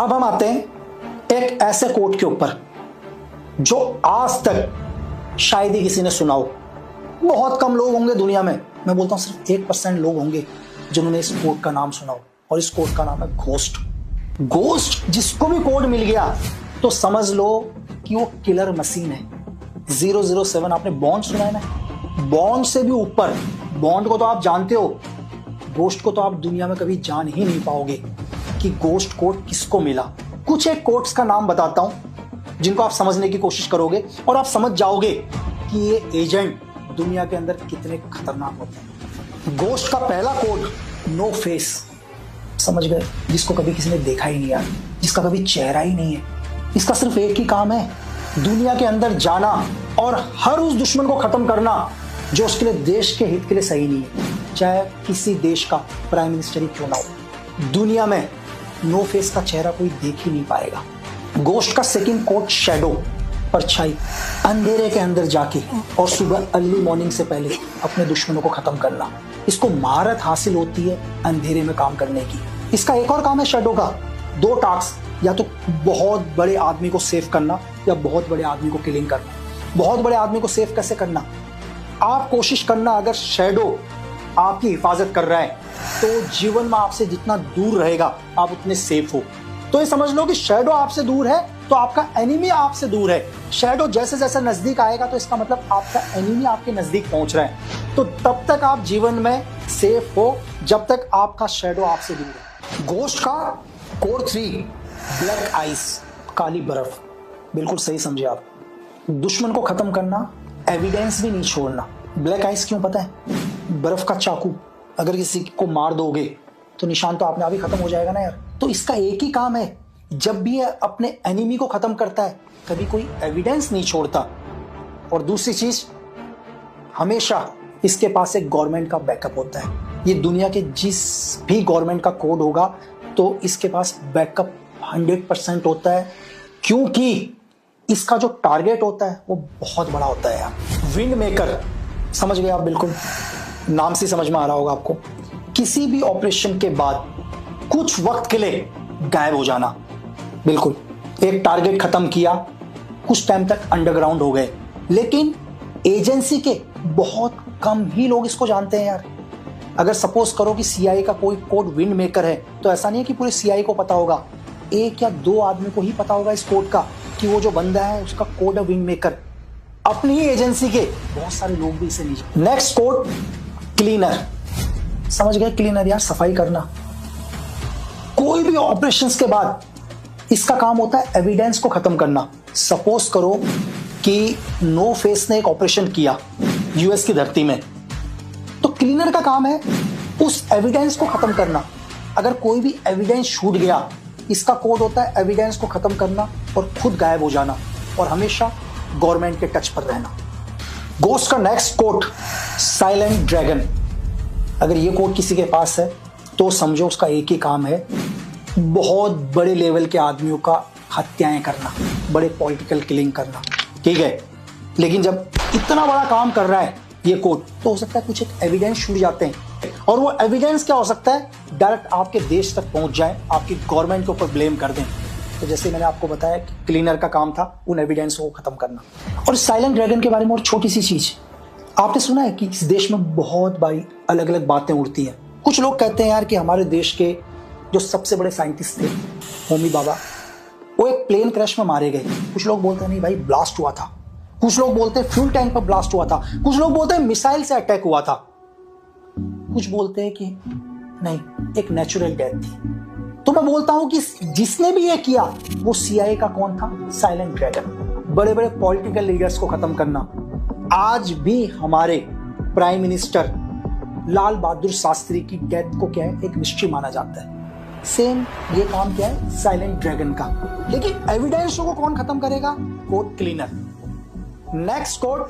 अब हम आते हैं एक ऐसे कोट के ऊपर जो आज तक शायद ही किसी ने सुना हो। बहुत कम लोग होंगे दुनिया में, मैं बोलता हूं सिर्फ 1% लोग होंगे जिन्होंने इस कोट का नाम सुना हो, और इस कोट का नाम है घोस्ट। घोस्ट जिसको भी कोड मिल गया तो समझ लो कि वो किलर मशीन है। 007 आपने बॉन्ड सुना है ना? बॉन्ड से भी ऊपर, बॉन्ड को तो आप जानते हो, घोस्ट को तो आप दुनिया में कभी जान ही नहीं पाओगे कि घोस्ट कोड किसको मिला। कुछ एक कोड्स का नाम बताता हूं जिनको आप समझने की कोशिश करोगे और आप समझ जाओगे कि ये एजेंट दुनिया के अंदर कितने खतरनाक होते हैं। घोस्ट का पहला कोड नो फेस, समझ गए? जिसको कभी किसी ने देखा ही नहीं यार, जिसका कभी चेहरा ही नहीं है। इसका सिर्फ एक ही काम है, दुनिया के अंदर जाना और हर उस दुश्मन को खत्म करना जो उसके लिए, देश के हित के लिए सही नहीं है, चाहे किसी देश का प्राइम मिनिस्टर ही क्यों ना हो। दुनिया में नो फेस का चेहरा कोई देख ही नहीं पाएगा। घोस्ट का सेकंड कोड शैडो, परछाई, अंधेरे के अंदर जाके और सुबह अर्ली मॉर्निंग से पहले अपने दुश्मनों को खत्म करना। इसको महारत हासिल होती है अंधेरे में काम करने की। इसका एक और काम है शैडो का, दो टास्क, या तो बहुत बड़े आदमी को सेव करना या बहुत बड़े आदमी को किलिंग करना। बहुत बड़े आदमी को सेव कैसे करना? आप कोशिश करना, अगर शैडो आपकी हिफाजत कर रहा है तो जीवन में आपसे जितना दूर रहेगा आप उतने सेफ हो। तो ये समझ लो कि शैडो आपसे दूर है तो आपका एनिमी आपसे दूर है। शैडो जैसे जैसे नजदीक आएगा तो इसका मतलब आपका एनिमी आपके नजदीक पहुंच रहा है। तो तब तक आप जीवन में सेफ हो जब तक आपका शैडो आपसे दूर है। घोस्ट का कोड 3 ब्लैक आइस, काली बर्फ। बिल्कुल सही समझे आप। दुश्मन को खत्म करना, एविडेंस भी नहीं छोड़ना। ब्लैक आइस क्यों पता है? बर्फ का चाकू, अगर किसी को मार दोगे तो निशान तो आपने आप ही खत्म हो जाएगा ना यार। तो इसका एक ही काम है, जब भी यह अपने एनिमी को खत्म करता है कभी कोई एविडेंस नहीं छोड़ता। और दूसरी चीज, हमेशा इसके पास एक गवर्नमेंट का बैकअप होता है। ये दुनिया के जिस भी गवर्नमेंट का कोड होगा तो इसके पास बैकअप 100% होता है, क्योंकि इसका जो टारगेट होता है वो बहुत बड़ा होता है यार। विंड मेकर, समझ गए आप? बिल्कुल नाम से समझ में आ रहा होगा आपको। किसी भी ऑपरेशन के बाद कुछ वक्त के लिए गायब हो जाना। बिल्कुल, एक टारगेट खत्म किया, कुछ टाइम तक अंडरग्राउंड हो गए। लेकिन एजेंसी के बहुत कम ही लोग इसको जानते हैं यार। अगर सपोज करो कि सीआईए का कोई कोड विंड मेकर है तो ऐसा नहीं है कि पूरे सीआईए को पता होगा, एक या दो आदमी को ही पता होगा इस कोड का कि वो जो बंदा है उसका कोड है विंड मेकर। अपनी ही एजेंसी के बहुत सारे लोग भी इसे नहीं जानते। नेक्स्ट कोड क्लीनर, समझ गए? क्लीनर यार, सफाई करना। कोई भी ऑपरेशंस के बाद इसका काम होता है एविडेंस को खत्म करना। सपोज करो कि नो फेस ने एक ऑपरेशन किया यूएस की धरती में, तो क्लीनर का काम है उस एविडेंस को खत्म करना। अगर कोई भी एविडेंस छूट गया, इसका कोड होता है एविडेंस को खत्म करना और खुद गायब हो जाना और हमेशा गवर्नमेंट के टच पर रहना। घोस्ट का नेक्स्ट कोड साइलेंट ड्रैगन। अगर ये कोड किसी के पास है तो समझो उसका एक ही काम है, बहुत बड़े लेवल के आदमियों का हत्याएं करना, बड़े पॉलिटिकल किलिंग करना, ठीक है। लेकिन जब इतना बड़ा काम कर रहा है ये कोड, तो हो सकता है कुछ एक एविडेंस छूट जाते हैं, और वो एविडेंस क्या हो सकता है? डायरेक्ट आपके देश तक पहुंच जाए, आपकी गवर्नमेंट के ऊपर ब्लेम कर दें। तो जैसे मैंने आपको बताया कि क्लीनर का काम था उन एविडेंस को खत्म करना। और साइलेंट ड्रैगन के बारे में और छोटी सी चीज, आपने सुना है कि इस देश में बहुत बारी अलग अलग बातें उड़ती हैं। कुछ लोग कहते हैं यार कि हमारे देश के जो सबसे बड़े साइंटिस्ट थे होमी बाबा, वो एक प्लेन क्रैश में मारे गए। कुछ लोग बोलते हैं नहीं भाई ब्लास्ट हुआ था, कुछ लोग बोलते हैं फ्यूल टैंक पर ब्लास्ट हुआ था, कुछ लोग बोलते हैं मिसाइल से अटैक हुआ था, कुछ बोलते हैं कि नहीं एक नेचुरल डेथ थी। तो मैं बोलता हूं कि जिसने भी ये किया वो सीआईए का कौन था? Silent dragon. बड़े बड़े पॉलिटिकल लीडर्स को खत्म करना। आज भी हमारे प्राइम मिनिस्टर लाल बहादुर शास्त्री की डेथ को क्या है, एक मिस्ट्री माना जाता है। सेम ये काम क्या है? साइलेंट ड्रैगन का। लेकिन एविडेंस को कौन खत्म करेगा? Code cleaner. Next code